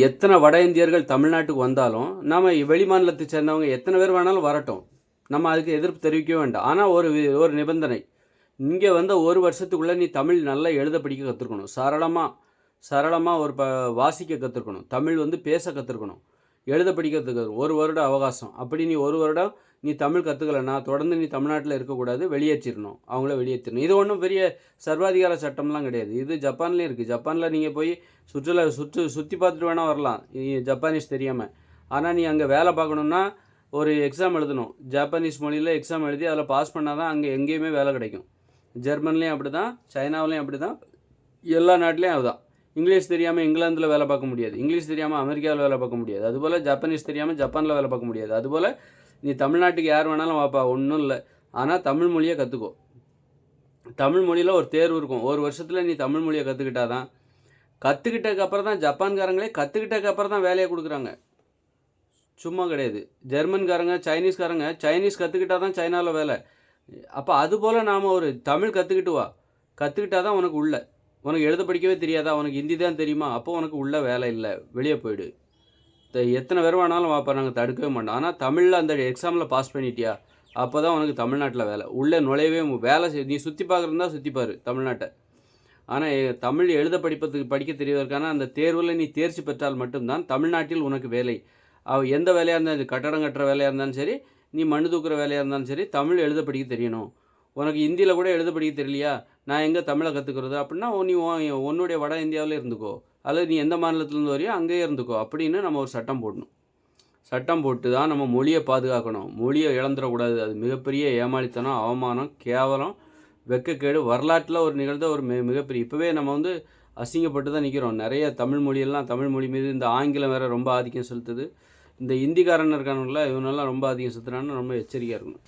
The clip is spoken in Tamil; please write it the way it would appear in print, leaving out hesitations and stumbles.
எத்தனை வட இந்தியர்கள் தமிழ்நாட்டுக்கு வந்தாலும் நம்ம வெளி மாநிலத்தை சேர்ந்தவங்க எத்தனை பேர் வேணாலும் வரட்டும், நம்ம அதுக்கு எதிர்ப்பு தெரிவிக்க வேண்டாம். ஆனால் ஒரு நிபந்தனை, இங்கே வந்த ஒரு வருஷத்துக்குள்ளே நீ தமிழ் நல்லா எழுத படிக்க கற்றுக்கணும். சரளமாக வாசிக்க கற்றுக்கணும். தமிழ் பேச கற்றுக்கணும். எழுத படிக்கிறதுக்கு ஒரு வருட அவகாசம். அப்படி நீ ஒரு வருடம் நீ தமிழ் கற்றுக்கலைன்னா தொடர்ந்து நீ தமிழ்நாட்டில் இருக்கக்கூடாது, வெளியேற்றிடணும். அவங்கள வெளியேற்றணும். இது ஒன்றும் பெரிய சர்வாதிகார சட்டம்லாம் கிடையாது. இது ஜப்பான்லேயும் இருக்குது. ஜப்பானில் நீங்கள் போய் சுற்றி பார்த்துட்டு வேணால் வரலாம் ஜப்பானீஸ் தெரியாமல். ஆனால் நீ அங்கே வேலை பார்க்கணுன்னா ஒரு எக்ஸாம் எழுதணும். ஜப்பானீஸ் மொழியில் எக்ஸாம் எழுதி அதில் பாஸ் பண்ணால் தான் அங்கே எங்கேயுமே வேலை கிடைக்கும். ஜெர்மன்லேயும் அப்படி தான், சைனாவிலையும் அப்படி தான், எல்லா நாட்டிலையும் அதுதான். இங்கிலீஷ் தெரியாமல் இங்கிலாந்தில் வேலை பார்க்க முடியாது. இங்கிலீஷ் தெரியாமல் அமெரிக்காவில் வேலை பார்க்க முடியாது. அதுபோல் ஜப்பானீஸ் தெரியாமல் ஜப்பானில் வேலை பார்க்க முடியாது. அதுபோல் நீ தமிழ்நாட்டுக்கு யார் வேணாலும் வாப்பா, ஒன்றும் இல்லை. ஆனால் தமிழ் மொழியை கற்றுக்கோ. தமிழ் மொழியில் ஒரு தேர்வு இருக்கும். ஒரு வருஷத்தில் நீ தமிழ் மொழியை கற்றுக்கிட்டாதான், கற்றுக்கிட்டதுக்கப்புறம் தான் ஜப்பான்காரங்களே கற்றுக்கிட்டதுக்கப்புறம் தான் வேலையை கொடுக்குறாங்க. சும்மா கிடையாது. ஜெர்மன்காரங்க, சைனீஸ்காரங்க சைனீஸ் கற்றுக்கிட்டா தான் சைனாவில் வேலை. அப்போ அதுபோல் நாம் ஒரு தமிழ் கற்றுக்கிட்டு வா. கற்றுக்கிட்டா தான் உனக்கு எழுத படிக்கவே தெரியாதா, உனக்கு ஹிந்தி தான் தெரியுமா, அப்போ உனக்கு உள்ள வேலை இல்லை, வெளியே போயிடு. எத்தனை பேர் வேணாலும் வாப்பா, நாங்கள் தடுக்கவே மாட்டோம். ஆனால் தமிழில் அந்த எக்ஸாமில் பாஸ் பண்ணிட்டியா, அப்போ தான் உனக்கு தமிழ்நாட்டில் வேலை. உள்ளே நுழையவே வேலை நீ சுற்றி பார்க்குறதா சுற்றிப்பார் தமிழ்நாட்டை. ஆனால் தமிழ் எழுத படிக்க தெரிவதற்கான அந்த தேர்வில் நீ தேர்ச்சி பெற்றால் மட்டும்தான் தமிழ்நாட்டில் உனக்கு வேலை. எந்த வேலையாக இருந்தாலும், கட்டடம் கட்டுற வேலையாக இருந்தாலும் சரி, நீ மண்ணு தூக்குற வேலையாக இருந்தாலும் சரி, தமிழ் எழுத படிக்க தெரியணும். உனக்கு ஹிந்தியில் கூட எழுத படிக்க தெரியலையா, நான் எங்கே தமிழை கற்றுக்கிறது அப்படின்னா, நீ உன்னுடைய வட இந்தியாவில் இருந்துக்கோ, அல்லது நீ எந்த மாநிலத்துலேருந்து வரையோ அங்கேயே இருந்துக்கோ அப்படின்னு நம்ம ஒரு சட்டம் போடணும். சட்டம் போட்டு தான் நம்ம மொழியை பாதுகாக்கணும். மொழியை இழந்துடக்கூடாது. அது மிகப்பெரிய ஏமாளித்தனம், அவமானம், கேவலம், வெக்கக்கேடு. வரலாற்றில் ஒரு நிகழ்ந்த ஒரு மிகப்பெரிய, இப்போவே நம்ம அசிங்கப்பட்டு தான் நிற்கிறோம். நிறைய தமிழ் மொழி மீது இந்த ஆங்கிலம் வேறு ரொம்ப ஆதிக்கம் செலுத்துது. இந்த இந்திக்காரன் இருக்கானுங்களா, இவனெல்லாம் ரொம்ப அதிகம் செலுத்துறான்னு ரொம்ப எச்சரிக்கையாக இருக்கணும்.